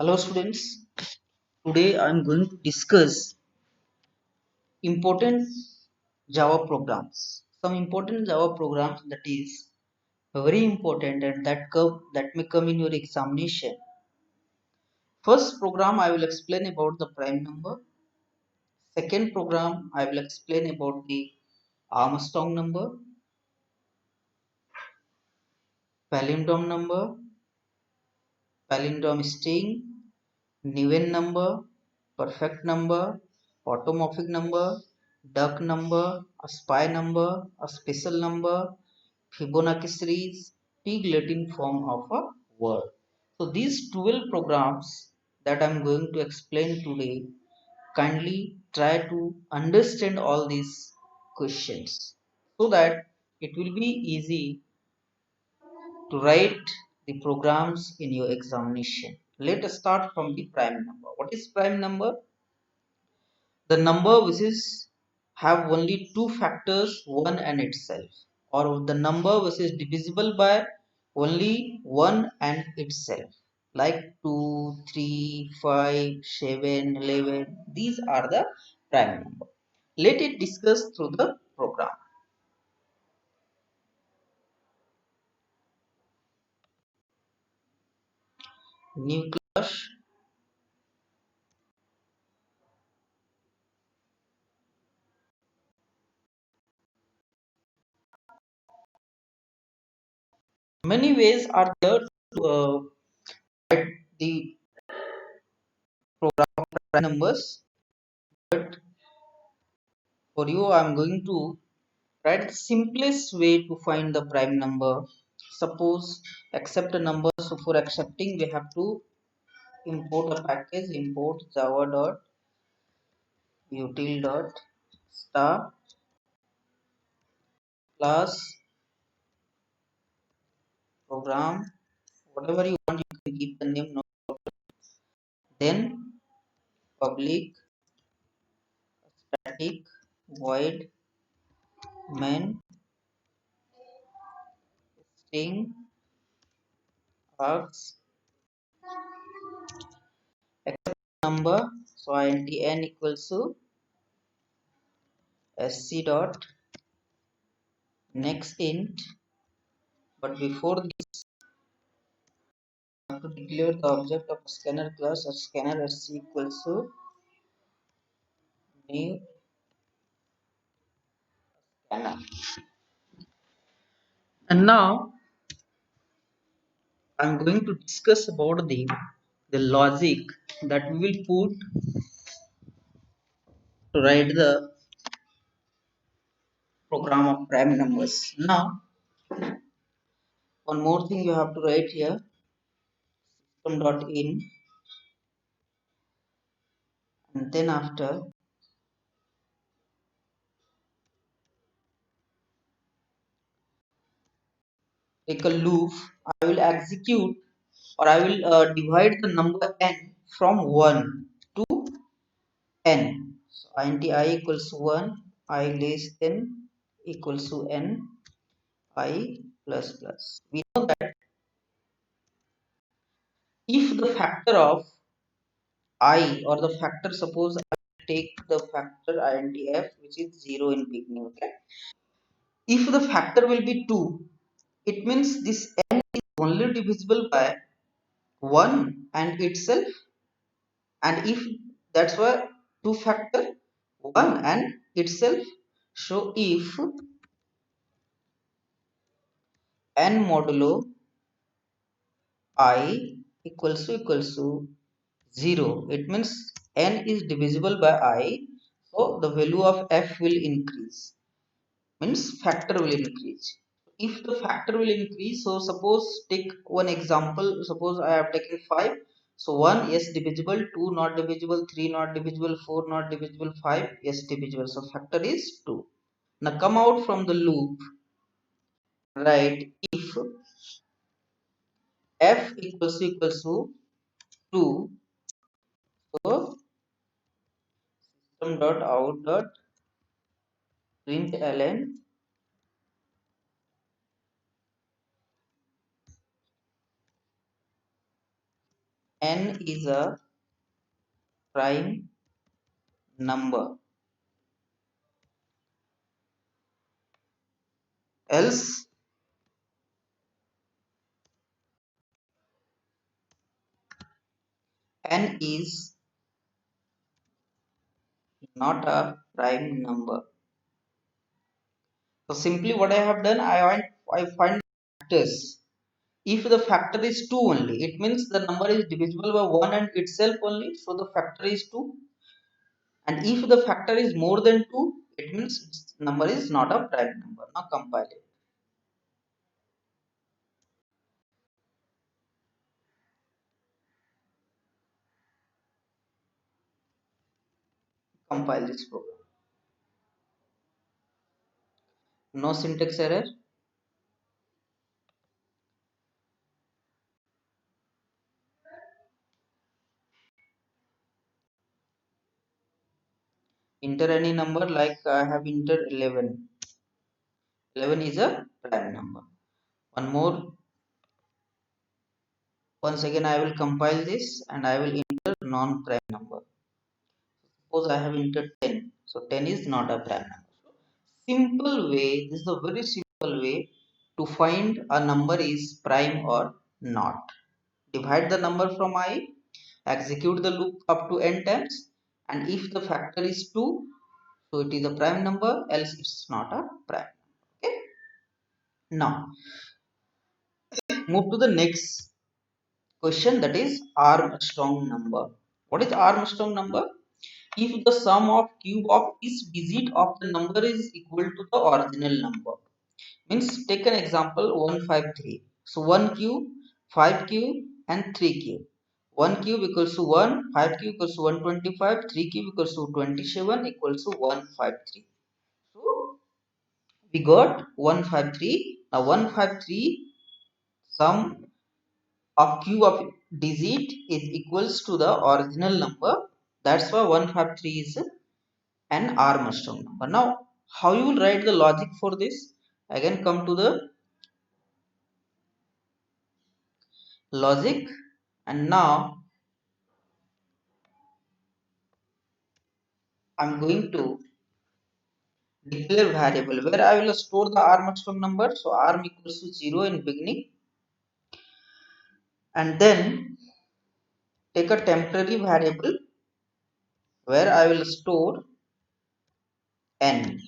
Hello students, today I am going to discuss important Java programs. Some important Java programs that is very important and that may come in your examination. First program I will explain about the prime number. Second program I will explain about the Armstrong number, palindrome number, palindrome string, Neven number, perfect number, automorphic number, duck number, a spy number, a special number, Fibonacci series, pig Latin form of a word. So these 12 programs that I am going to explain today, kindly try to understand all these questions so that it will be easy to write the programs in your examination. Let us start from the prime number. What is prime number? The number which is have only two factors, one and itself, or the number which is divisible by only one and itself, like 2, 3, 5, 7, 11. These are the prime number. Let it discuss through the program. New class. Many ways are there to write the program prime numbers, but for you I am going to write the simplest way to find the prime number. Suppose accept a number, so for accepting we have to import a package, import java dot util dot star class program, whatever you want you can keep the name, no. Then public static void main string args accept number, so int n equals to sc dot next int, but before this have to declare the object of scanner class as scanner sc equals to new scanner. And now I'm going to discuss about the logic that we will put to write the program of prime numbers. Now one more thing you have to write here, system.in, and then after take a loop. I will execute, or I will divide the number n from 1 to n. So int I equals to 1, I less than equals to n, I plus plus. We know that if the factor of I, or the factor, suppose I take the factor intf which is 0 in beginning, okay. If the factor will be 2, it means this n is only divisible by 1 and itself, and if that's why 2 factor 1 and itself. So if n modulo I equals to 0, it means n is divisible by I, so the value of f will increase, means factor will increase. If the factor will increase, so suppose take one example, suppose I have taken 5, so 1 yes divisible, 2 not divisible, 3 not divisible, 4 not divisible, 5 yes divisible, so factor is 2. Now come out from the loop, right? If f equals to 2, so system dot out dot println n is a prime number, else n is not a prime number. So simply what I have done, I find factors. If the factor is 2 only, it means the number is divisible by 1 and itself only, so the factor is 2. And if the factor is more than 2, it means its number is not a prime number. Now compile it. Compile this program. No syntax error. Enter any number, like I have entered 11. 11 is a prime number. One more. Once again I will compile this and I will enter non-prime number. Suppose I have entered 10. So 10 is not a prime number. Simple way, this is a very simple way to find a number is prime or not. Divide the number from I, execute the loop up to n times, and if the factor is 2, so it is a prime number, else it's not a prime. Okay. Now move to the next question, that is Armstrong number. What is Armstrong number? If the sum of cube of each digit of the number is equal to the original number. Means take an example 153. So 1 cube, 5 cube and 3 cube. 1 cube equals to 1, 5 cube equals to 125, 3 cube equals to 27 equals to 153. So we got 153. Now 153 sum of cube of digit is equals to the original number. That's why 153 is an Armstrong number. Now how you will write the logic for this? Again come to the logic, and now I'm going to declare variable where I will store the Armstrong number. So arm equals to 0 in beginning, and then take a temporary variable where I will store n,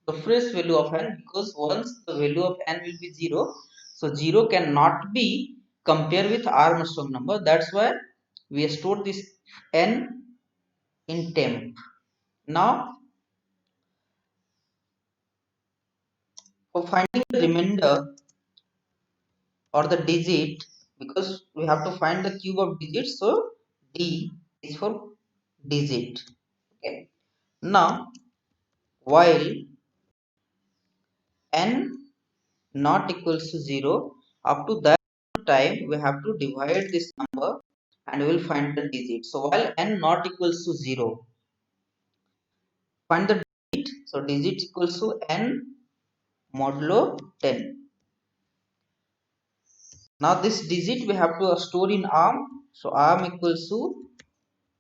the fresh value of n, because once the value of n will be 0, so 0 cannot be compared with Armstrong number. That's why we store this n in temp. Now for finding the remainder or the digit, because we have to find the cube of digits, so d is for digit. Okay. Now while n not equals to 0, up to that time we have to divide this number and we will find the digit. So while n not equals to 0, find the digit. So digit equals to n modulo 10. Now this digit we have to store in arm. So arm equals to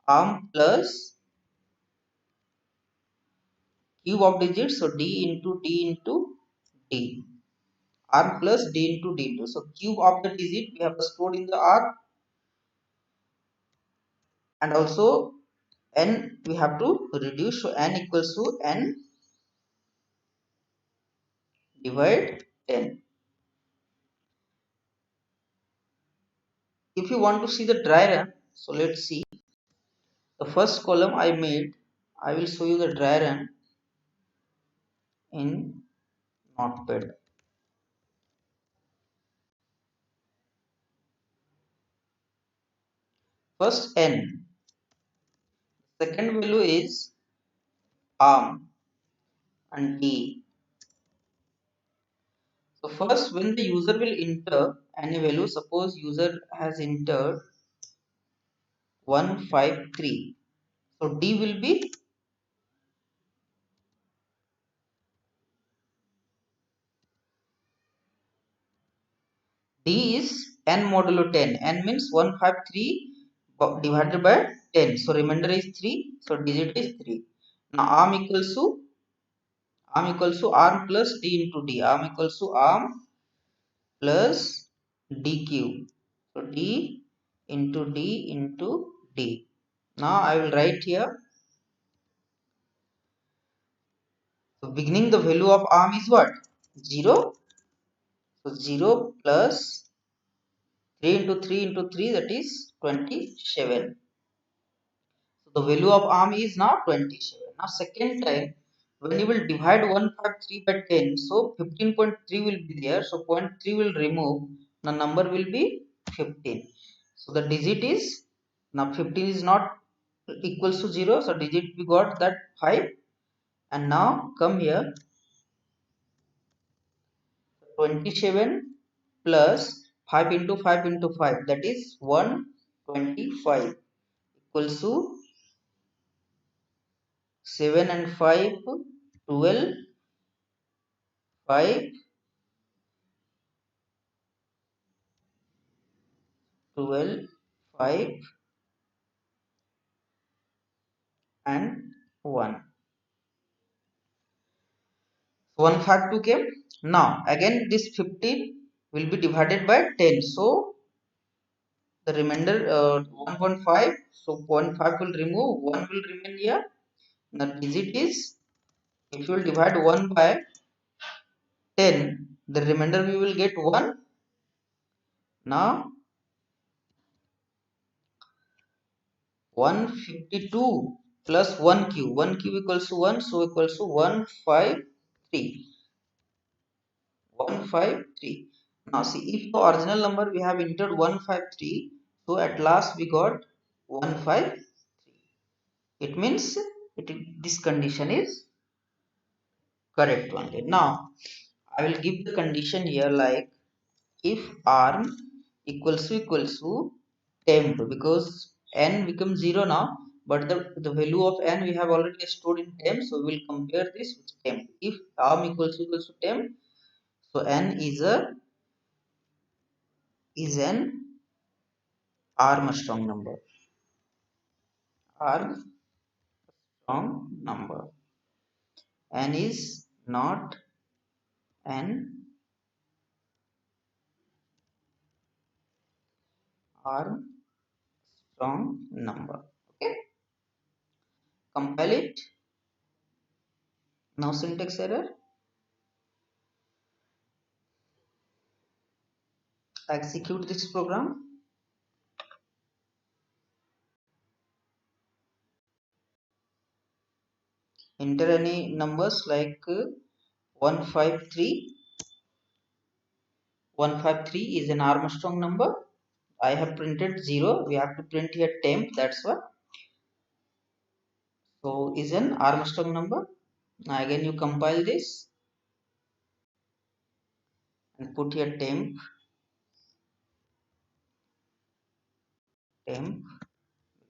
arm plus cube of digits, so d into d into d, arm plus d into d into, so cube of the digit we have stored in the arm, and also n we have to reduce, so n equals to n divide 10. If you want to see the dry run, so let's see the first column I made. I will show you the dry run in Notepad. First n, second value is arm and d. So first, when the user will enter any value, suppose user has entered 153. So D will be D is n modulo 10. N means 153 divided by 10. So remainder is 3. So digit is 3. Now arm equals to arm plus d into d. Arm equals to arm plus d cube. So d into d into d. Now I will write here. So beginning the value of arm is what? 0. So 0 plus 3 into 3 into 3, that is 27. So the value of arm is now 27. Now second time, when you will divide 153 by 10, so 15.3 will be there. So 0.3 will remove. The number will be 15. So the digit is, now 15 is not equals to 0. So digit we got that 5. And now come here, 27 plus 5 into 5 into 5, that is 125, equals to 7 and 5, 12, 5, 12, 5 and 1. 152 came. Now again this 15 will be divided by 10. So the remainder 1.5. So 0.5 will remove, 1 will remain here. The digit is, if you will divide 1 by 10, the remainder we will get 1. Now 152 plus 1 cube. 1 cube equals to 1, so equals to 153. 153. Now see, if the original number we have entered 153, so at last we got 153. It means this condition is correct only. Now I will give the condition here, like if arm equals to temp, because n becomes 0 now, but the value of n we have already stored in temp, so we will compare this with temp. If arm equals to temp, so n is an Armstrong number. Armstrong number. N is not an Armstrong number. Okay, compile it. Now syntax error. Execute this program. Enter any numbers like 153. 153 is an Armstrong number. I have printed 0. We have to print here temp. That's what. So is an Armstrong number. Now again you compile this and put here temp.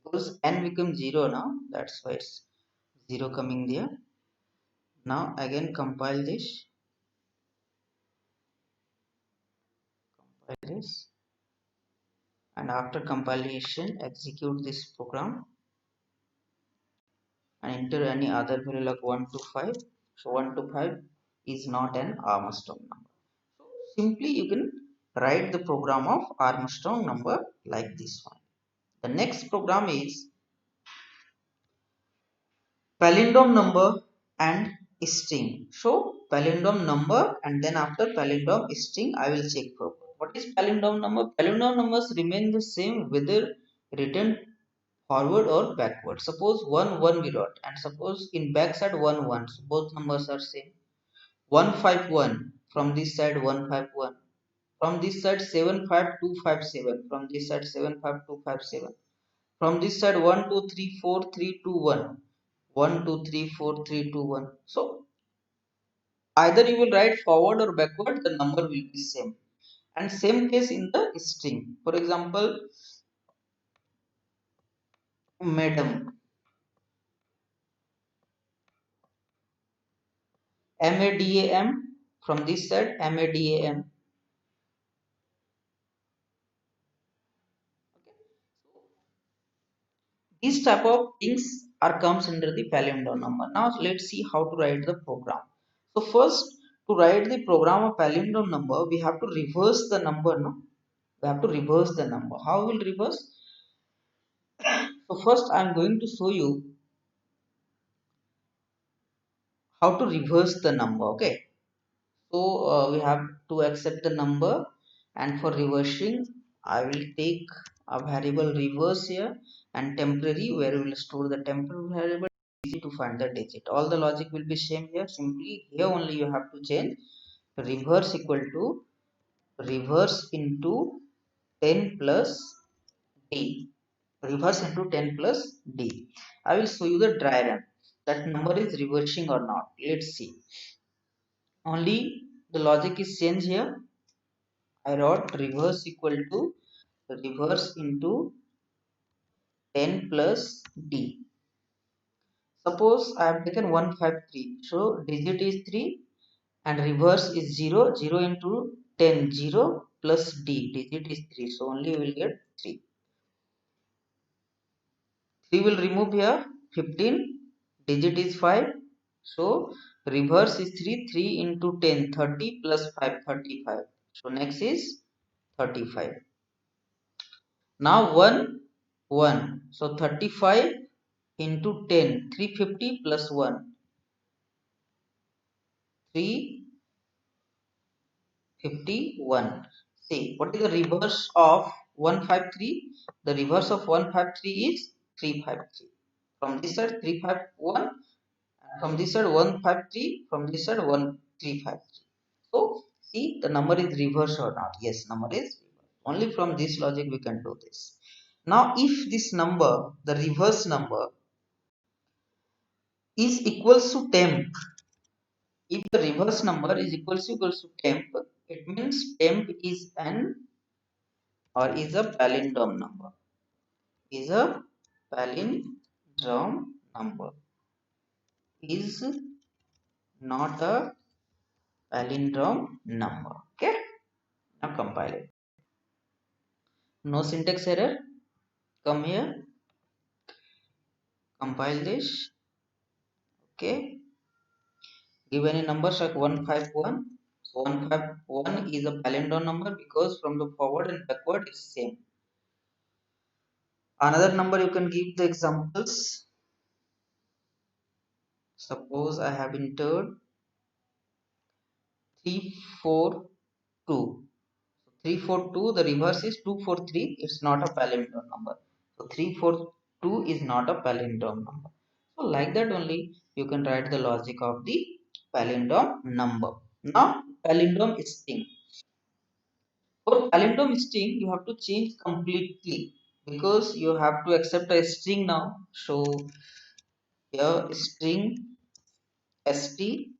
Because n becomes 0 now. That's why it's 0 coming there. Now again compile this. Compile this. And after compilation, execute this program and enter any other value like 1 to 5. So 1 to 5 is not an Armstrong number. So simply you can write the program of Armstrong number like this one. The next program is palindrome number and string. So palindrome number, and then after palindrome string I will check for. What is palindrome number? Palindrome numbers remain the same whether written forward or backward. Suppose 1 1 we wrote, and suppose in back side 1 1. So both numbers are same. 151 from this side, 151 from this side, 75257 from this side, 75257 from this side, 1 2 3 4 3 2 1 1 2 3 4 3 2 1. So either you will write forward or backward, the number will be same. And same case in the string. For example, madam, madam, from this side, madam These type of things are comes under the palindrome number. Now let's see how to write the program. So first, to write the program of palindrome number, we have to reverse the number. No, we have to reverse the number. How will reverse? So first, I am going to show you how to reverse the number. Okay. So we have to accept the number, and for reversing I will take a variable reverse here and temporary, where we will store the temporary variable. Easy to find the digit. All the logic will be same here. Simply here only you have to change reverse equal to reverse into 10 plus d. Reverse into 10 plus d. I will show you the dry run. That number is reversing or not. Let's see. Only the logic is changed here. I wrote reverse equal to reverse into 10 plus d. Suppose I have taken 153. So digit is 3 and reverse is 0. 0 into 10. 0 plus d. Digit is 3. So only we will get 3. 3 will remove here. 15. Digit is 5. So reverse is 3. 3 into 10. 30 plus 5. 35. So next is 35. Now 1, 1. So 35 into 10, 350 plus 1, 351. See, what is the reverse of 153? The reverse of 153 is 353. From this side 351, and from this side 153, from this side 1353. So see, the number is reverse or not? Yes, number is reverse. Only from this logic we can do this. Now if this number, the reverse number, is equals to temp, if the reverse number is equals to temp, it means temp is an or is a palindrome number. Is a palindrome number. Is not a palindrome number. Okay. Now compile it. No syntax error. Come here. Compile this. Okay. Give any numbers like 151. So 151 is a palindrome number because from the forward and backward is same. Another number you can give the examples. Suppose I have entered 342. 342, the reverse is 243. It's not a palindrome number. So 342 is not a palindrome number. So like that only you can write the logic of the palindrome number. Now palindrome string. For palindrome string you have to change completely because you have to accept a string now. So here string st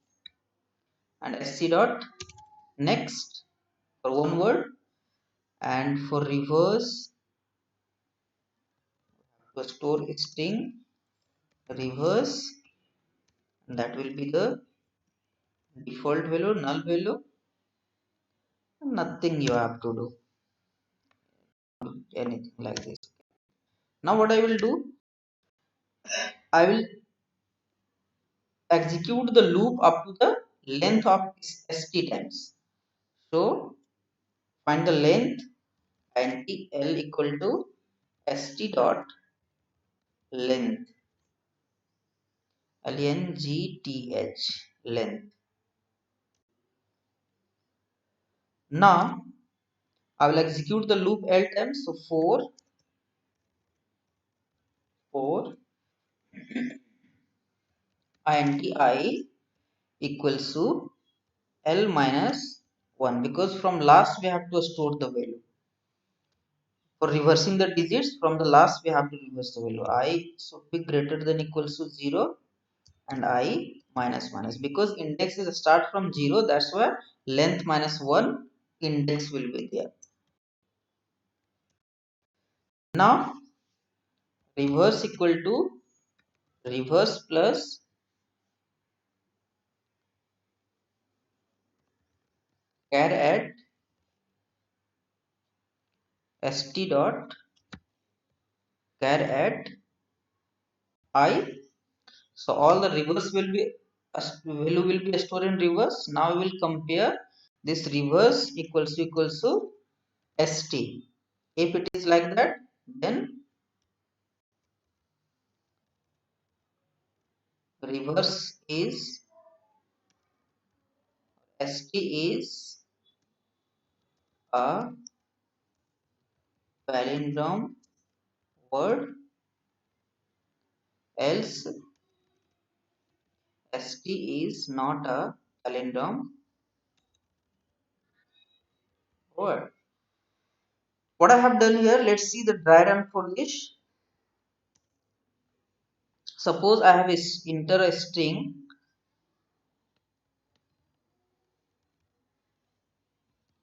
and sc dot next for one word, and for reverse to store string reverse, that will be the default value, null value. Nothing you have to do anything like this. Now what I will do, I will execute the loop up to the length of st times. So find the length and l equal to st dot length, length, length. Now I will execute the loop l times. So 4 int I equals to l minus 1, because from last we have to store the value. For reversing the digits from the last we have to reverse the value. I should be greater than equals to 0 and I minus minus, because index is start from 0, that's why length minus 1 index will be there. Now reverse equal to reverse plus char at st dot char at I. So all the reverse will be value will be stored in reverse. Now we will compare this reverse equals to st. If it is like that, then reverse is st is a palindrome word, else st is not a palindrome word. What I have done here, let's see the diagram for this. Suppose I have enter a string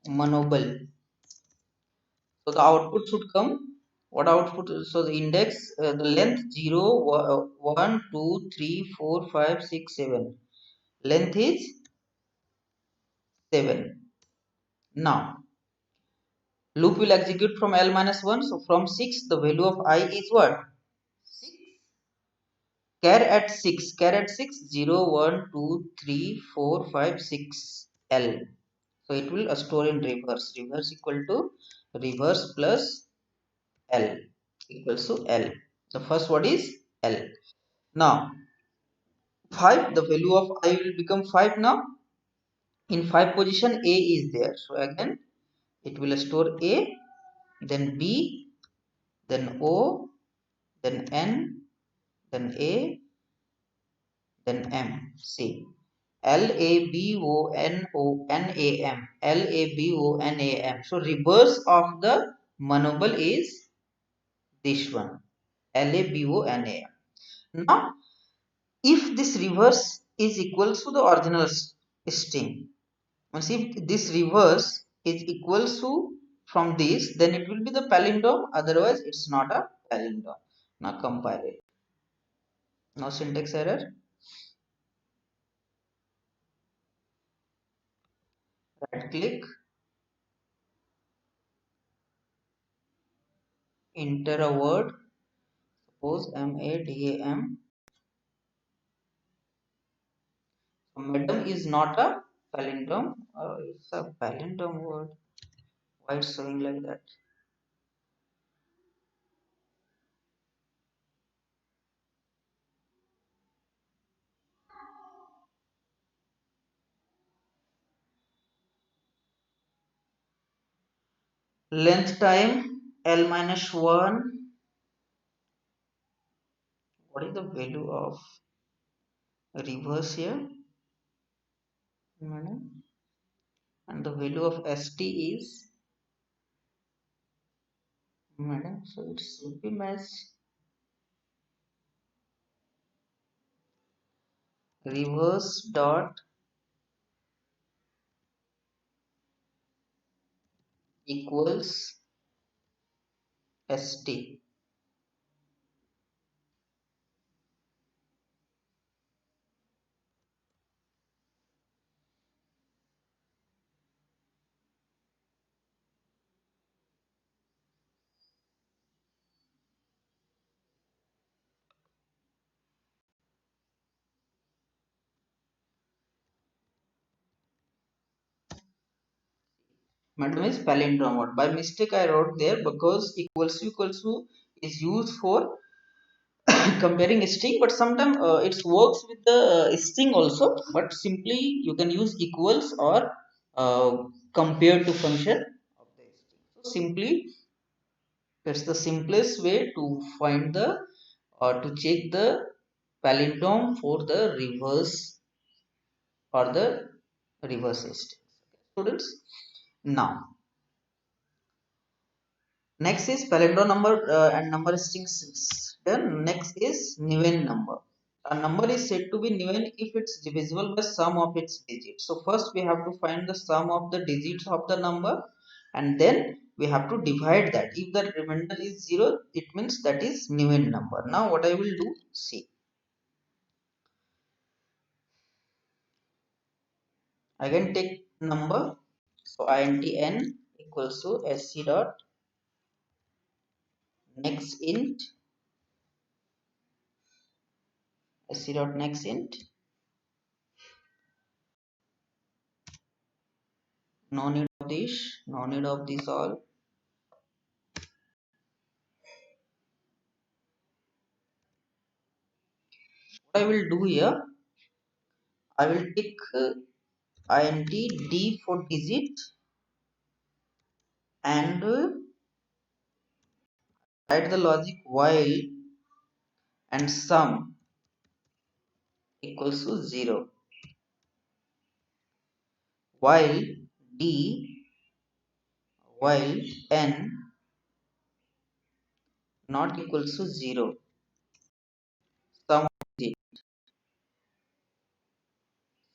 monoble. So the output should come. What output? So the index, the length 0, 1, 2, 3, 4, 5, 6, 7. Length is 7. Now loop will execute from L minus 1. So from 6, the value of I is what? 6. Char at 6. Char at 6, 0, 1, 2, 3, 4, 5, 6. L. So it will store in reverse. Reverse equal to reverse plus L equals to L. The first word is L. Now 5, the value of I will become 5 now. In 5 position A is there. So again it will store A, then B, then O, then N, then A, then M. See. LABONONAM. LABONAM. So reverse of the monoble is this one. LABONAM. Now if this reverse is equal to the original string, means if this reverse is equals to from this, then it will be the palindrome, otherwise it's not a palindrome. Now compile it. No syntax error. Right click, enter a word, suppose MADAM. Madam is not a palindrome, it's a palindrome word. Why it's showing like that? Length time L minus 1. What is the value of reverse here? Madam? And the value of st is, madam, so it should be matched. Reverse dot equals st. Madam is palindrome word. By mistake I wrote there because equals to is used for comparing string, but sometimes it works with the string also, but simply you can use equals or uh, compare to function of the string. So simply that's the simplest way to find the or to check the palindrome for the reverse or the reverse string. Students, now next is palindrome number and number strings. Then next is Neven number. A number is said to be Neven if it's divisible by sum of its digits. So first we have to find the sum of the digits of the number, and then we have to divide that. If the remainder is 0, it means that is Neven number. Now what I will do, see. I can take number. So int n equals to sc dot next int sc dot next int. No need of this, no need of this all. What I will do here, I will take int d for digit and write the logic while and sum equals to 0, while d, while n not equals to 0, sum of digit.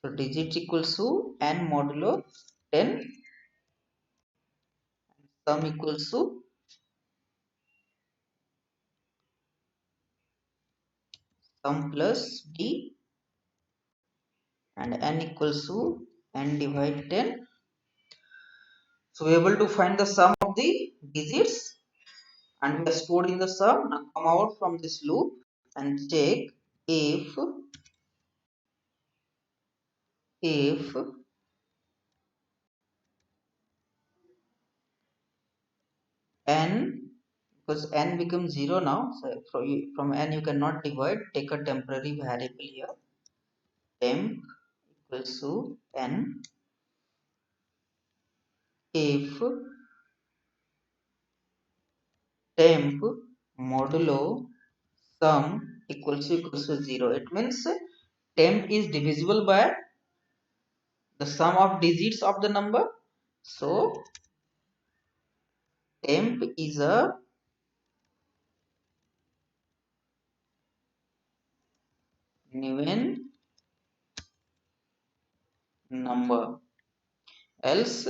So digit equals to n modulo 10, sum equals to sum plus d, and n equals to n divide 10. So we are able to find the sum of the digits and we are stored in the sum. Now come out from this loop and check if n, because n becomes 0 now, so from n you cannot divide, take a temporary variable here, temp equals to n, if temp modulo sum equals to 0. It means temp is divisible by the sum of digits of the number. So temp is a even number, else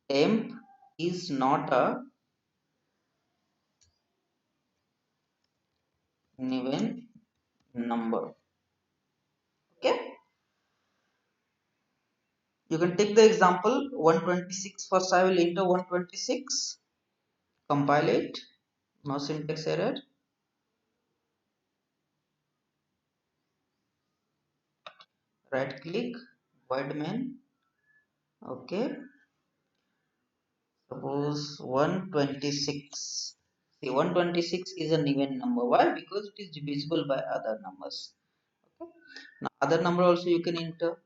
temp is not a even number. Okay, you can take the example 126. First I will enter 126, compile it, no syntax error. Right click, void main. Okay, suppose 126. See, 126 is an even number. Why? Because it is divisible by other numbers. Okay. Now other number also you can enter.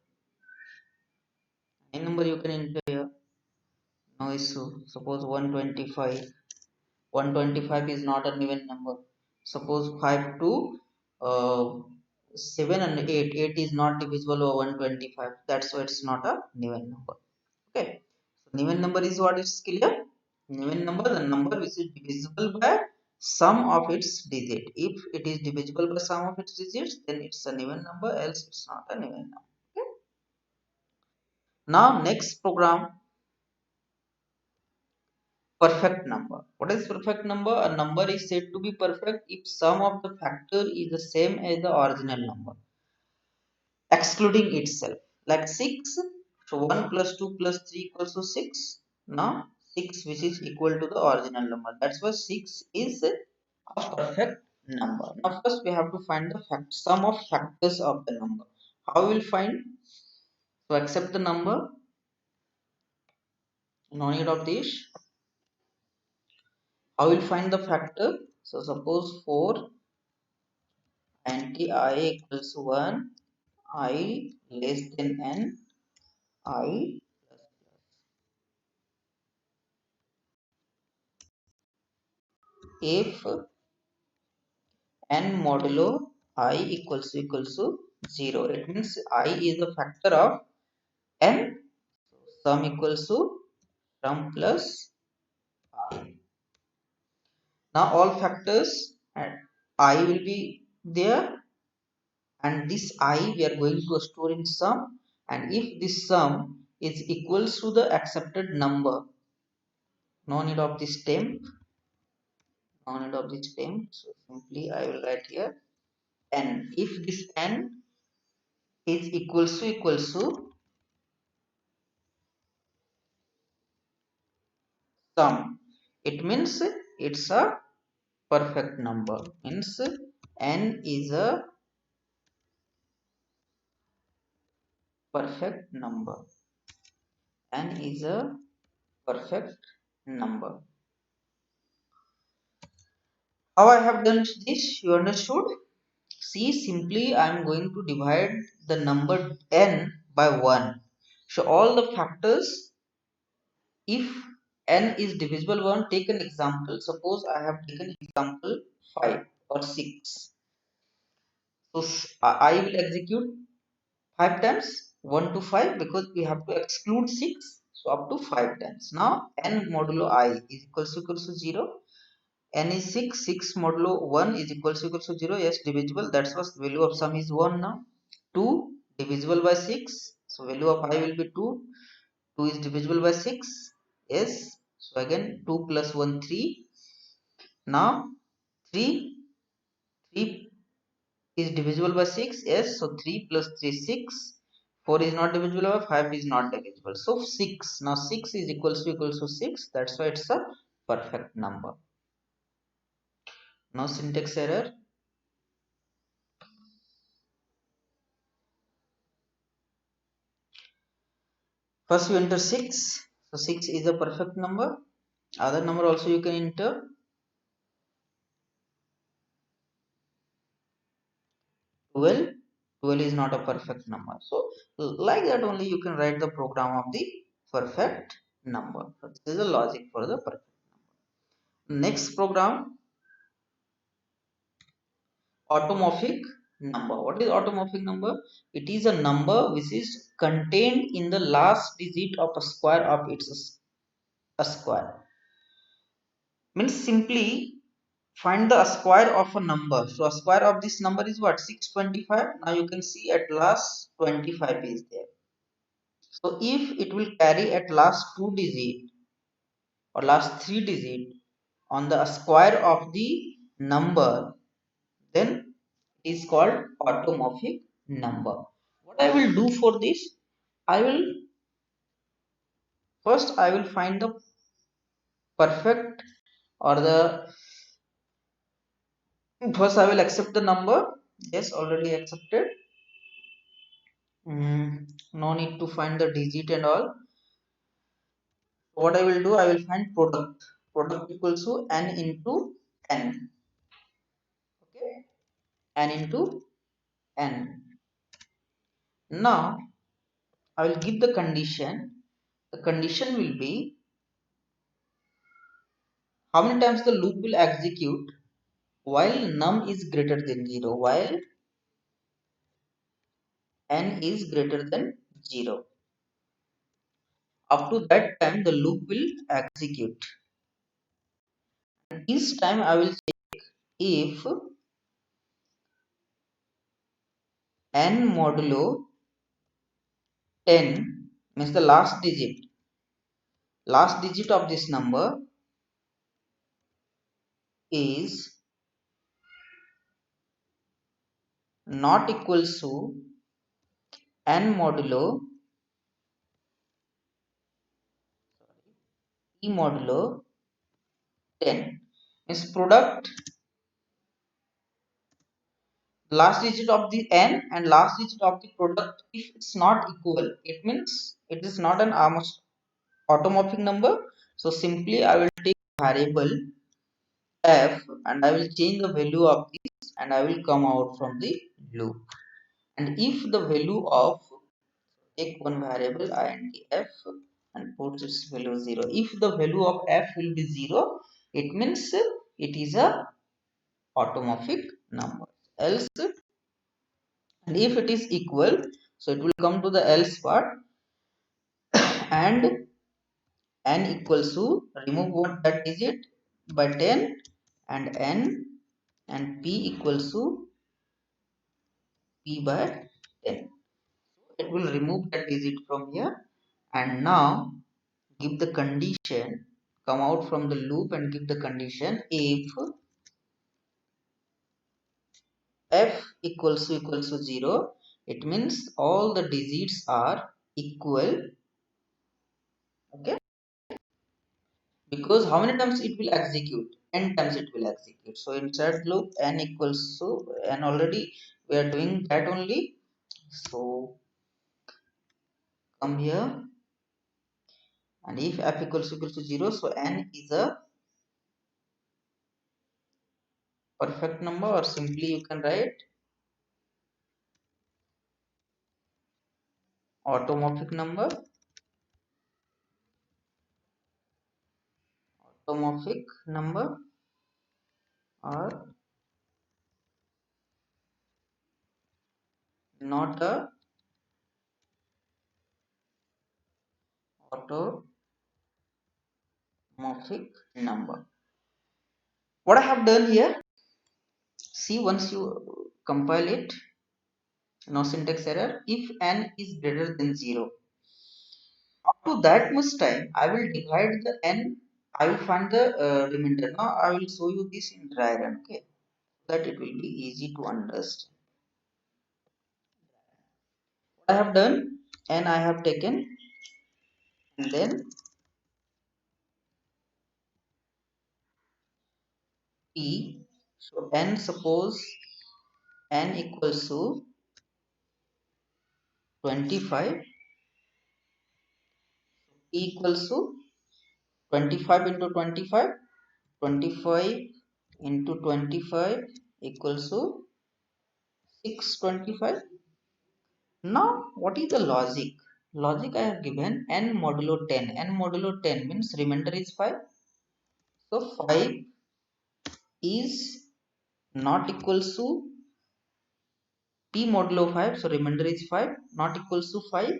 Any number you can enter here. No issue. Suppose 125. 125 is not an even number. Suppose 5 to uh, 7 and 8. 8 is not divisible over 125. That's why it's not a even number. Okay. So even number is what is clear. Even number, the number which is divisible by sum of its digit. If it is divisible by sum of its digits, then it's an even number. Else it's not an even number. Okay. Now next program, perfect number. What is perfect number? A number is said to be perfect if sum of the factor is the same as the original number, excluding itself. Like 6, so 1 plus 2 plus 3 equals to 6. Now 6 which is equal to the original number. That's why 6 is a perfect number. Now first we have to find the sum of factors of the number. How we will find? So accept the number, no need of this. How will find the factor? So suppose 4 and I equals to 1, I less than n, I if n modulo I equals to 0. It means I is the factor of n, sum equals to sum plus I. Now all factors and I will be there, and this I we are going to store in sum, and if this sum is equals to the accepted number, no need of this temp, no need of this temp, so simply I will write here n. If this n is equals to sum, it means it's a perfect number. Means n is a perfect number. N is a perfect number. How I have done this? You understood? See, simply I am going to divide the number n by 1. So all the factors, if n is divisible by 1, take an example. Suppose I have taken example 5 or 6. So I will execute 5 times 1 to 5 because we have to exclude 6. So up to 5 times. Now n modulo I is equals to 0. N is 6. 6 modulo 1 is equals to 0. Yes, divisible. That's what value of sum is 1 now. 2 divisible by 6. So value of I will be 2. 2 is divisible by 6. Yes. So again 2 plus 1 3. Now 3 3 is divisible by 6. Yes. So 3 plus 3 6. 4 is not divisible by 5 is not divisible. So 6. Now 6 is equals to 6. That's why it's a perfect number. No syntax error. First you enter 6. So 6 is a perfect number. Other number also you can enter. 12. 12 is not a perfect number. So like that only you can write the program of the perfect number. So this is the logic for the perfect number. Next program, automorphic number. What is automorphic number? It is a number which is contained in the last digit of a square of its a square. Means simply find the square of a number. So a square of this number is what? 625. Now you can see at last 25 is there. So if it will carry at last 2 digit or last 3 digit on the square of the number, then it is called automorphic number. What I will do for this? I will I will find the perfect or the first I will accept the number. Yes, already accepted. No need to find the digit and all. What I will do, I will find product. Product equals to n into n. Okay, n into n. Now I will give the condition. The condition will be how many times the loop will execute while num is greater than 0, while n is greater than 0. Up to that time the loop will execute. And each time I will check if n modulo 10 means the last digit of this number is not equals to n modulo e modulo 10 means product last digit of the n and last digit of the product if it's not equal, it means it is not an automorphic number. So simply I will take variable f and I will change the value of this and I will come out from the loop. And if the value of take one variable int f and put its value 0. If the value of f will be 0, it means it is a automorphic number. Else, and if it is equal, so it will come to the else part and n equals to remove what that digit by 10 and n and p equals to p by 10. It will remove that digit from here and now give the condition, come out from the loop and give the condition if f equals to 0, it means all the digits are equal. Okay, because how many times it will execute? n times it will execute. So inside loop n equals to, and already we are doing that only. So come here, and if f equals to 0, so n is a perfect number, or simply you can write automorphic number. Automorphic number, or not a automorphic number. What I have done here, see, once you compile it, no syntax error. If n is greater than 0, up to that much time, I will divide the n. I will find the remainder. Now I will show you this in dry run, okay, that it will be easy to understand. What I have done, n I have taken, and then p. So n, suppose n equals to 25, p equals to 25 into 25, 25 into 25 equals to 625. Now, what is the logic? Logic I have given n modulo 10. N modulo 10 means remainder is 5. So 5 is not equals to p modulo 5. So remainder is 5, not equals to 5.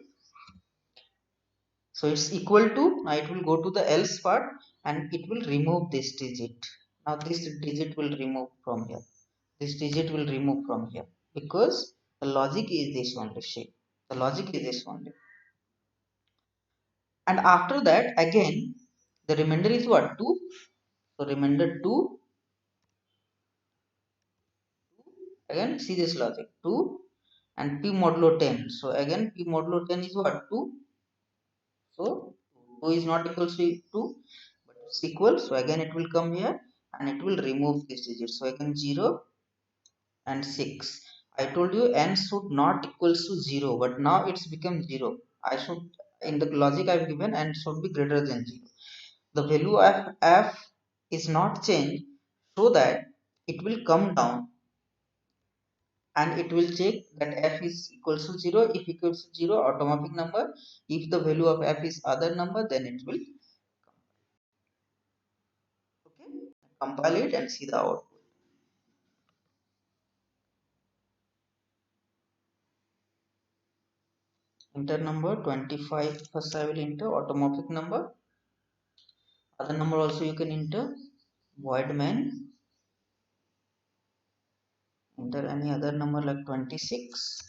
So it's equal to, now it will go to the else part and it will remove this digit. Now this digit will remove from here. This digit will remove from here, because the logic is this only shape. The logic is this only. And after that, again, the remainder is what? 2. So remainder 2. Again, see this logic. 2 and p modulo 10. So again, p modulo 10 is what? 2. So 2 is not equal to 2, but it's equal. So again, it will come here and it will remove this digit. So again, 0 and 6. I told you n should not equals to 0, but now it's become 0. I should, in the logic I've given, n should be greater than 0. The value of f is not changed, so that it will come down and it will check that f is equals to 0. If equals to 0, automorphic number. If the value of f is other number, then it will, okay, compile it and see the output. Enter number 25. First I will enter automorphic number. Other number also you can enter. Void main. Enter any other number like 26.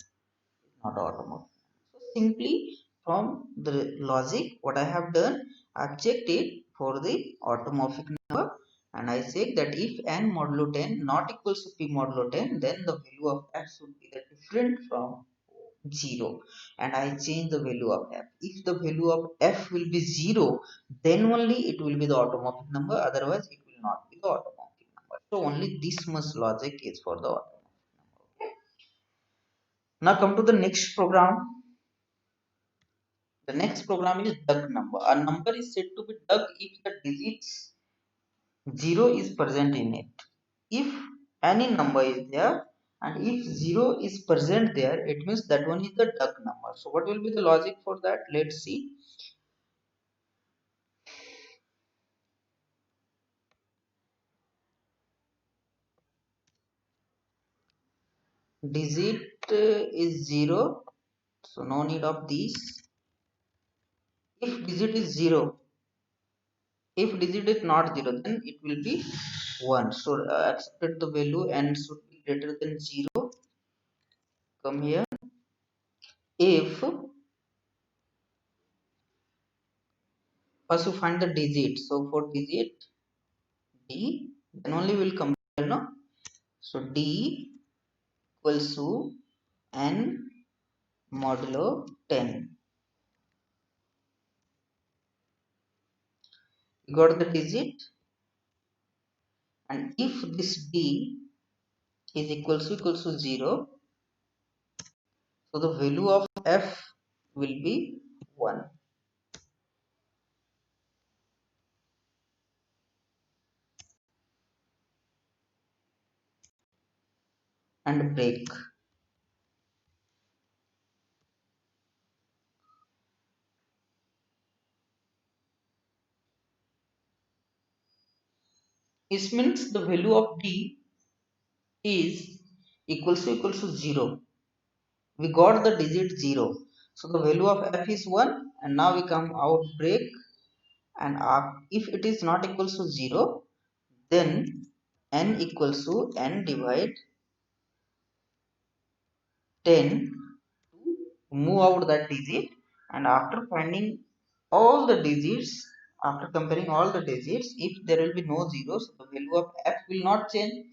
Not automorphic. So simply from the logic, what I have done, I've checked it for the automorphic number, and I say that if n modulo 10 not equals to p modulo 10, then the value of f should be the different from 0, and I change the value of f. If the value of f will be 0, then only it will be the automorphic number, otherwise it will not be the automorphic number. So only this much logic is for the automorphic number. Now come to the next program. The next program is duck number. A number is said to be duck if the digits 0 is present in it. If any number is there and if 0 is present there, it means that one is the duck number. So what will be the logic for that? Let's see. Digit is 0, so no need of these. If digit is 0, if digit is not 0, then it will be 1. So accepted the value and should be greater than 0. Come here. If first you find the digit, so for digit d, then only will compare, no? So d equals to n modulo 10. You got the digit. and if this d is equals to 0, so the value of f will be 1. And break. This means the value of d is equals to 0. We got the digit 0. So the value of f is 1, and now we come out break, and if it is not equals to 0, then n equals to n divide 10 to move out that digit, and after finding all the digits, after comparing all the digits, if there will be no zeros, the value of f will not change.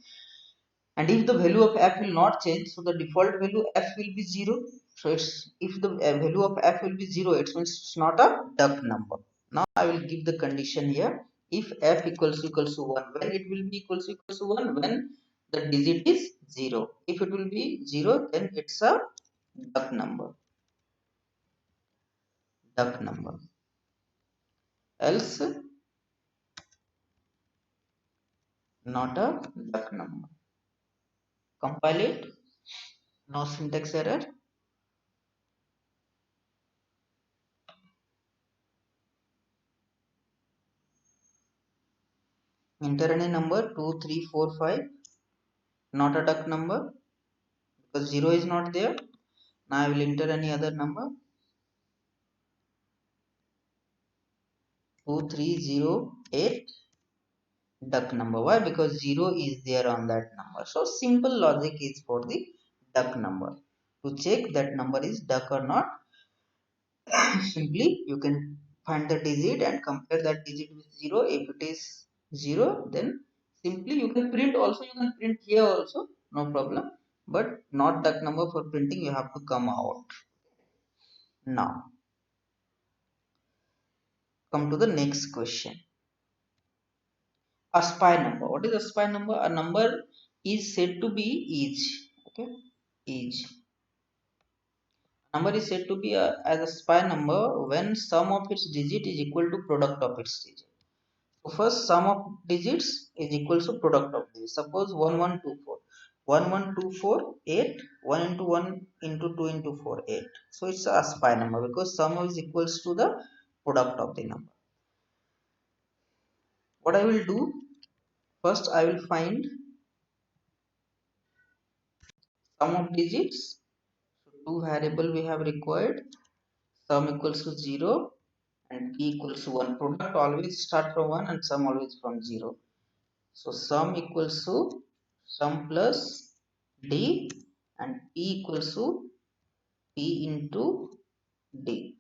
And if the value of f will not change, so the default value f will be 0. So it's, if the value of f will be 0, it means it's not a duck number. Now I will give the condition here. If f equals to 1, when it will be equals to 1? When the digit is 0. If it will be 0, then it's a duck number. Duck number. Else not a duck number. Compile it. No syntax error. Enter any number 2, 3, 4, 5. Not a duck number because 0 is not there. Now I will enter any other number 2308, duck number. Why? Because 0 is there on that number. So simple logic is for the duck number. To check that number is duck or not, simply you can find the digit and compare that digit with 0. If it is 0, then simply you can print also, you can print here also, no problem. But not duck number. For printing you have to come out. Now come to the next question. A SPY number. What is a SPY number? A number is said to be each. Okay, each number is said to be as a SPY number when sum of its digit is equal to product of its digit. So first sum of digits is equal to product of digits. Suppose 1124. 1124 8, 1 into 1 into 2 into 4 8. So it's a SPY number because sum is equals to the product of the number. What I will do, first I will find sum of digits. So two variable we have required. Sum equals to 0 and p equals to 1. Product always start from 1 and sum always from 0. So sum equals to sum plus d and p equals to p into d.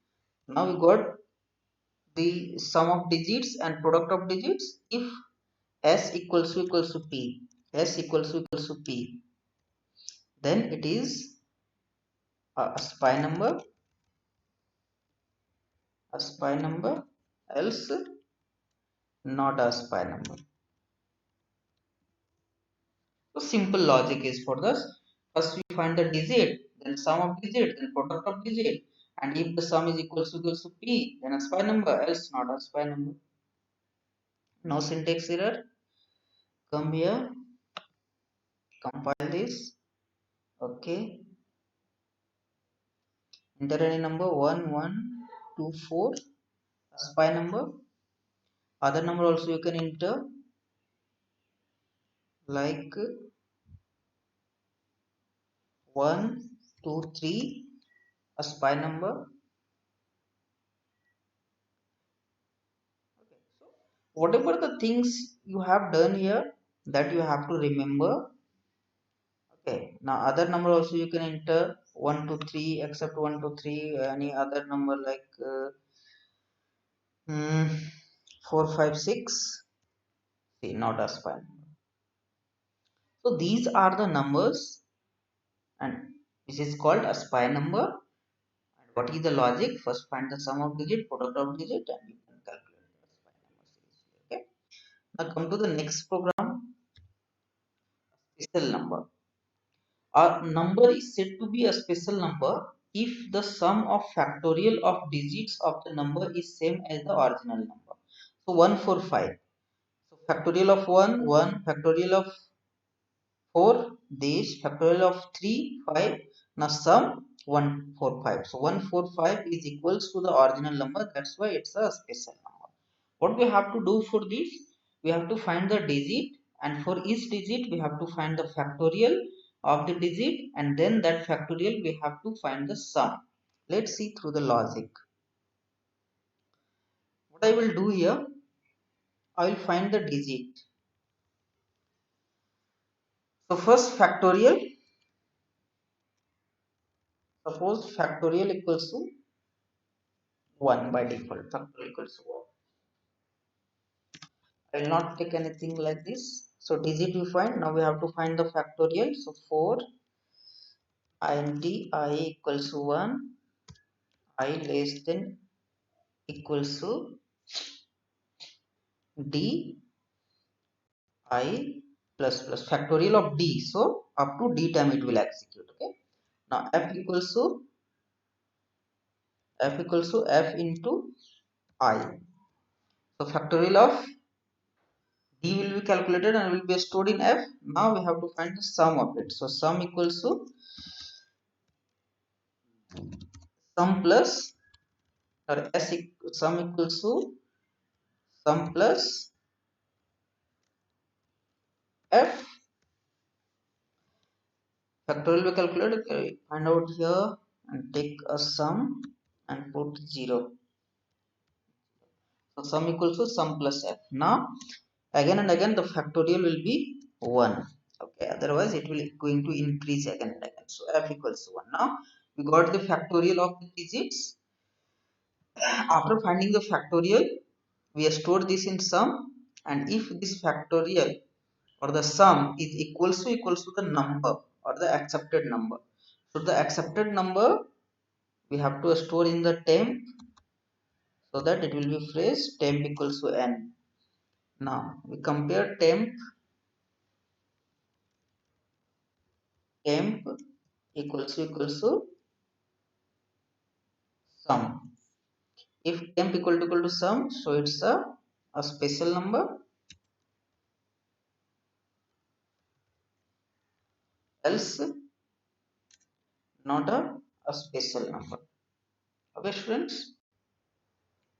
Now we got the sum of digits and product of digits. If s equals to p, s equals to p, then it is a SPY number, a SPY number, else not a SPY number. So simple logic is for this. First we find the digit, then sum of digit, then product of digit, and if the sum is equals to p, then a SPY number, else not a SPY number. No syntax error. Come here, compile this. Okay. Enter any number 1124, a SPY number. Other number also you can enter like 123, a SPY number. Okay. So whatever the things you have done here, that you have to remember. Okay, now other number also you can enter 1 to 3, except 1 to 3, any other number like 4, 5, 6. See, not a SPY number. So these are the numbers, and which is called a SPY number. And what is the logic? First find the sum of digit, product of digit, and you can calculate the SPY number series. Okay. Now come to the next program. special number. A number is said to be a special number if the sum of factorial of digits of the number is same as the original number. So 145. So factorial of 1, 1, factorial of 4, this, factorial of 3, 5. Now sum 145. So 145 is equals to the original number. That's why it's a special number. What we have to do for this? We have to find the digit, and for each digit we have to find the factorial of the digit, and then that factorial we have to find the sum. Let's see through the logic. What I will do here, I will find the digit. So first factorial, suppose factorial equals to 1 by default. Factorial equals to 1. I will not take anything like this. So digit we find. Now we have to find the factorial. So 4 int I equals to 1, I less than equals to d I plus plus factorial of d. So up to d time it will execute. Okay. Now f into I. So factorial of d will be calculated and will be stored in f. Now we have to find the sum of it. So sum equals to sum plus, or sum equals to sum plus f. Factorial will be calculated. Okay, find out here and take a sum and put 0. So sum equals to sum plus f. Now again and again the factorial will be 1. Okay, otherwise it will going to increase again and again. So f equals to 1. Now we got the factorial of the digits. After finding the factorial, we store this in sum, and if this factorial or the sum is equals to the number or the accepted number, so the accepted number we have to store in the temp, so that it will be phrase temp equals to n. Now we compare temp equals to sum. If temp equal to sum, so it's a special number, else not a special number. Okay students,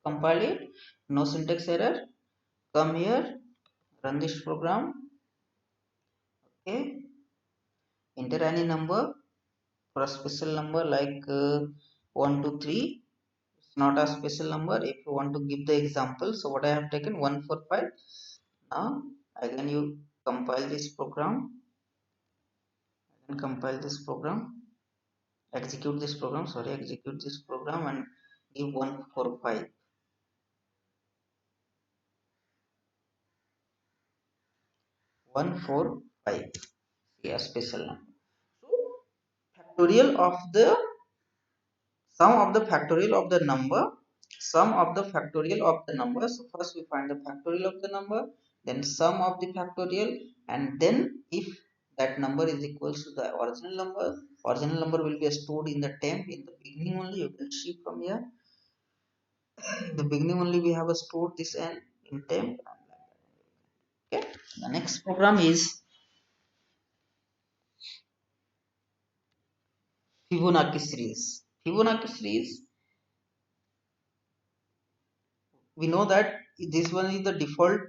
compile it, no syntax error. Come here, run this program. Okay, enter any number for a special number like 1 2 3. It's not a special number. If you want to give the example, so what I have taken 145. Now again you compile this program, and compile this program, execute this program, sorry, execute this program and give 145. 145, yeah, special number. So factorial of the sum of the factorial of the number, sum of the factorial of the number. So first we find the factorial of the number, then sum of the factorial, and then if that number is equals to the original number will be stored in the temp in the beginning only. You can see from here, in the beginning only we have stored this n in temp. Okay, the next program is Fibonacci series. Fibonacci series, we know that this one is the default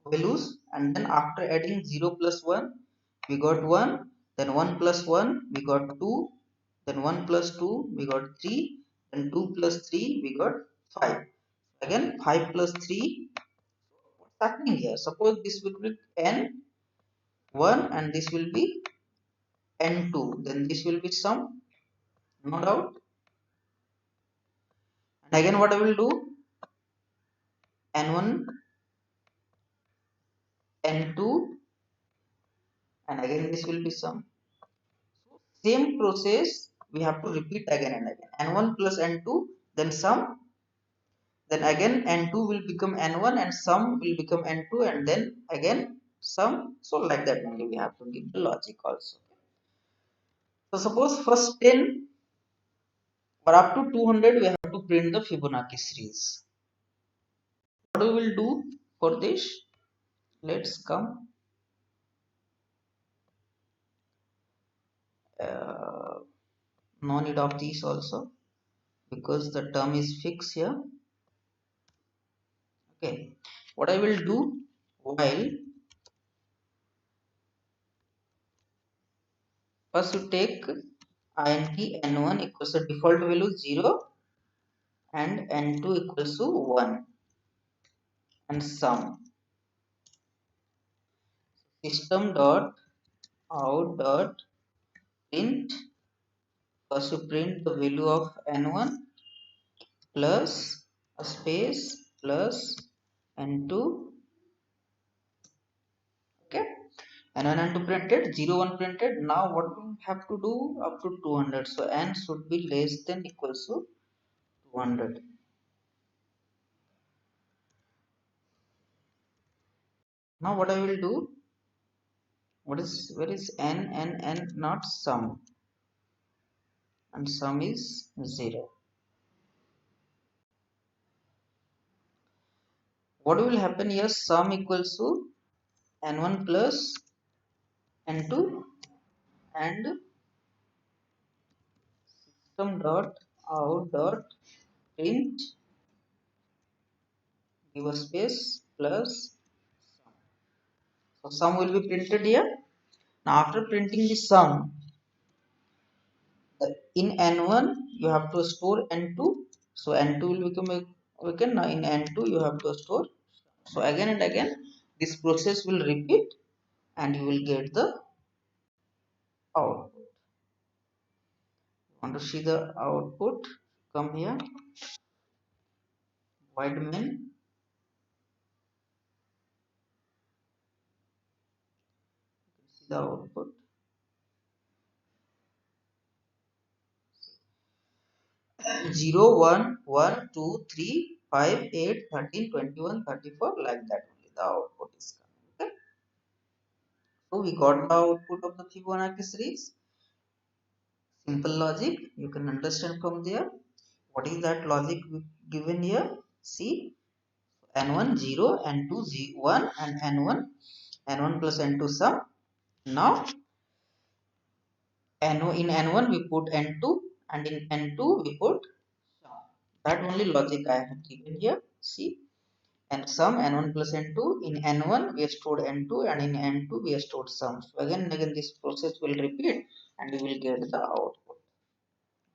values, and then after adding 0 plus 1 we got 1, then 1 plus 1 we got 2, then 1 plus 2 we got 3, then 2 plus 3 we got 5, again 5 plus 3. What's happening here? Suppose this will be n1 and this will be n2, then this will be sum, no doubt. And again what I will do, n1 n2, and again this will be sum. Same process we have to repeat again and again. N1 plus n2, then sum, then again n2 will become n1 and sum will become n2, and then again sum. So like that only we have to give the logic also. So suppose first 10 or up to 200 we have to print the Fibonacci series. What we will do for this? Let's come. Uh, no need of these also because the term is fixed here. Okay, what I will do, while first you take int n1 equals the default value 0 and n2 equals to 1 and sum system dot out dot print. First you print the value of n1 plus a space plus n2. Okay, n1 and 2 printed, 0 1 printed. Now what we have to do up to 200, so n should be less than equals to 200. Now what I will do, what is, where is n not sum, and sum is 0. What will happen here, sum equals to n1 plus n2 and system dot out dot print, give a space plus sum. So sum will be printed here. Now after printing the sum, in n1 you have to store n2, so n2 will become a vacant. Now in n2 you have to store, so again and again this process will repeat and you will get the output. Want to see the output? Come here, void main, see the output. 0 1 1 2 3 5 8 13 21 34, like that only the output is coming. Okay, so we got the output of the Fibonacci series. Simple logic, you can understand from there. What is that logic given here? See, n1 0, n2 1 and n1 plus n2 sum. Now in n1 we put n2 and in n2 we put sum. That only logic I have given here. See, and sum n1 plus n2, in n1 we have stored n2 and in n2 we have stored sum. So again and again this process will repeat and you will get the output.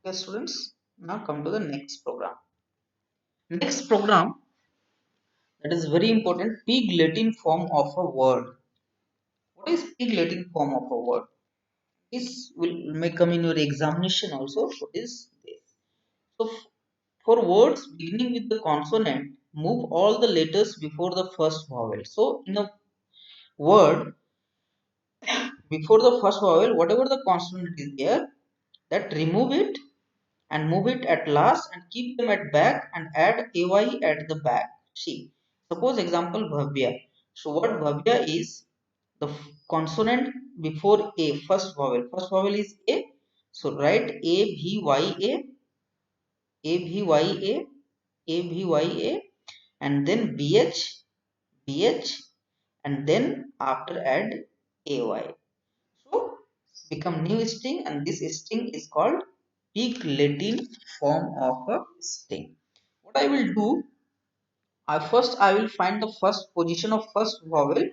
Okay students, now come to the next program. Next program, that is very important, pig Latin form of a word. What is pig Latin form of a word? This will may come in your examination also. What is this? So for words beginning with the consonant, move all the letters before the first vowel. So in a word, before the first vowel, whatever the consonant is there, that remove it and move it at last and keep them at back and add ay at the back. See, suppose example bhavya. So what bhavya is, the consonant before a, first vowel. First vowel is a. So write a v y a, a v y a, a v y a, and then bh, bh, and then after add ay. So become new string, and this string is called pig Latin form of a string. What I will do, I will find the first position of first vowel,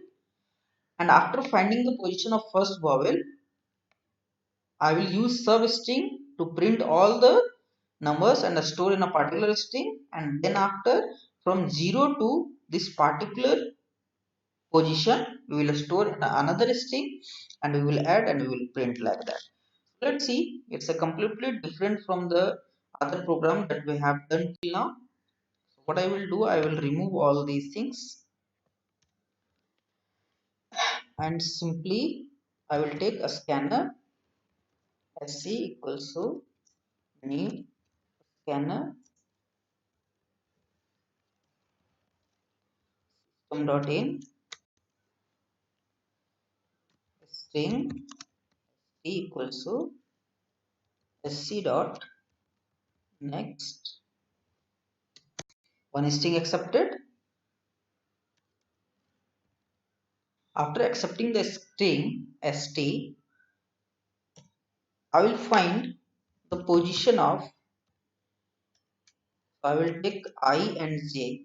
and after finding the position of first vowel, I will use substring to print all the numbers and store in a particular string, and then after from 0 to this particular position we will store in another string and we will add and we will print like that. Let's see, it's a completely different from the other program that we have done till now. So what I will do, I will remove all these things and simply I will take a scanner, sc equals to new scanner system.in, string t equals to sc dot next. One string accepted. After accepting the string st, I will find the position of, I will take I and j.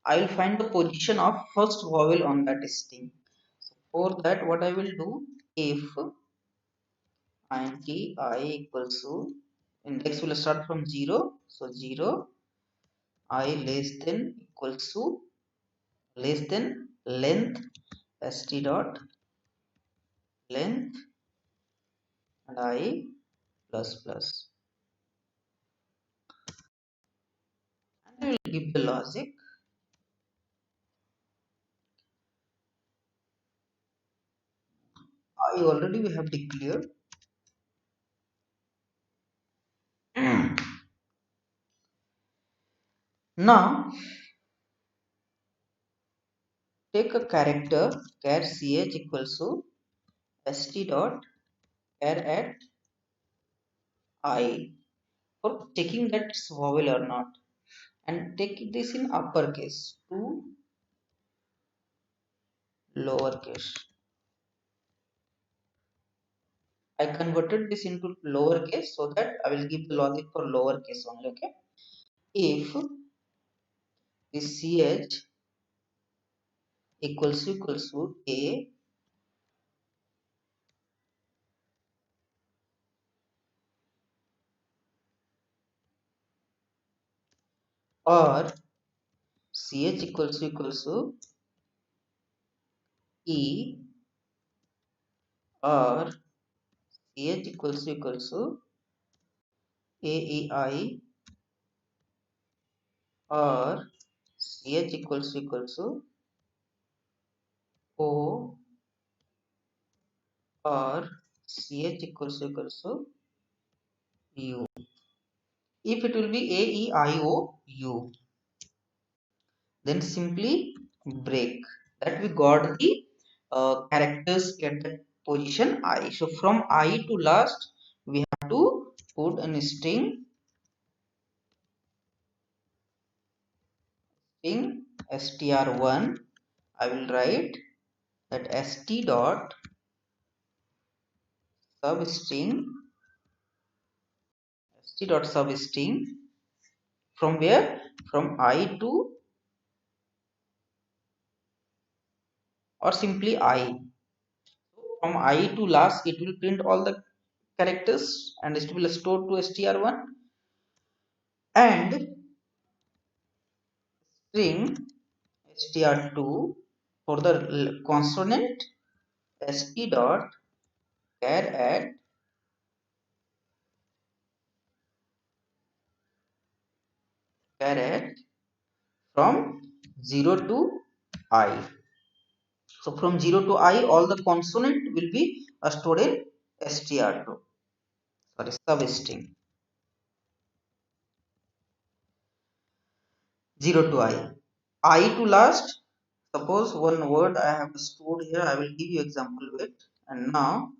I will find the position of first vowel on that string. For that, what I will do, if int I equals to, index will start from 0, so 0 I less than equals to less than length st dot length and I plus plus, and I will give the logic. I already we have declared. Now take a character char ch equals to st dot char at I for checking that it's vowel or not, and take this in uppercase to lowercase. I converted this into lowercase so that I will give the logic for lowercase only. Okay, if this ch equals to a or ch equals to e or ch equals to aei or ch equals to o or ch equals to u. If it will be a e I o u, then simply break that we got the characters at the position I. So from I to last we have to put a string str1. I will write that st dot substring from where, from I to, or simply I. From I to last it will print all the characters and it will store to str1, and string str2 for the consonant st dot char at from 0 to I. So from 0 to I all the consonant will be stored in str2, sorry, substring 0 to I to last. Suppose one word I have stored here, I will give you example with. And now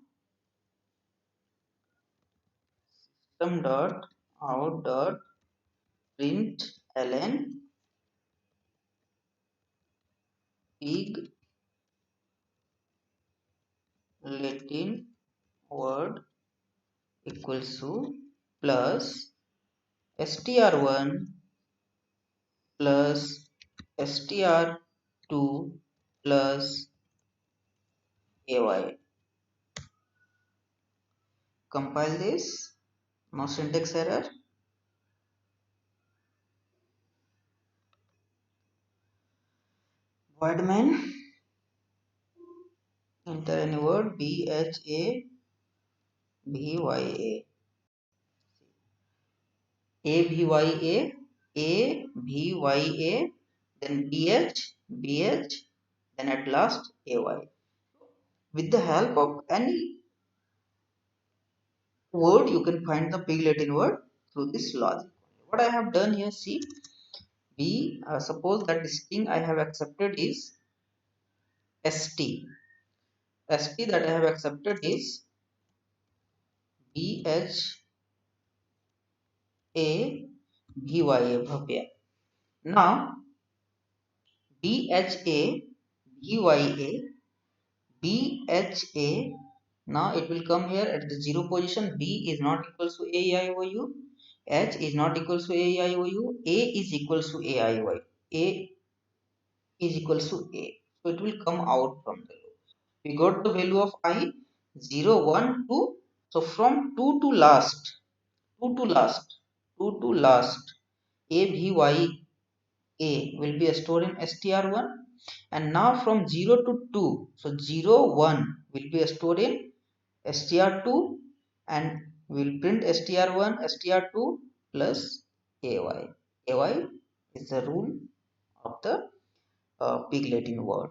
system dot out dot print ln pig latin word equals to plus str1 plus str2 plus ay. Compile this, no syntax error. Void main, enter any word bha vya avya avya, then bh, then at last ay. With the help of any word you can find the pig Latin word through this logic. What I have done here, see, we suppose that the string I have accepted is st. ST that I have accepted is BHA VYA Bhavya. Now BHA VYA BHA, now it will come here at the 0 position. B is not equals to AIOU, H is not equals to AIOU, A is equals to AIOI, A is equals to A. So it will come out from the loop. We got the value of I 0, 1, 2. So from 2 to last, 2 to last, 2 to last, AVY will be stored in str1, and now from 0 to 2, so 0 1 will be stored in str2, and we will print str1 str2 plus ay is the rule of the big Latin word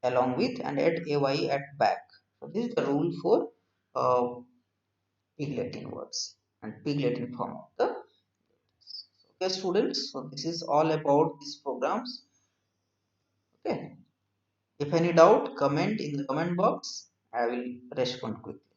along with, and add ay at back. So this is the rule for uh, big Latin words and big Latin form of the. Okay students, so this is all about these programs. Okay, if any doubt, comment in the comment box. I will respond quickly.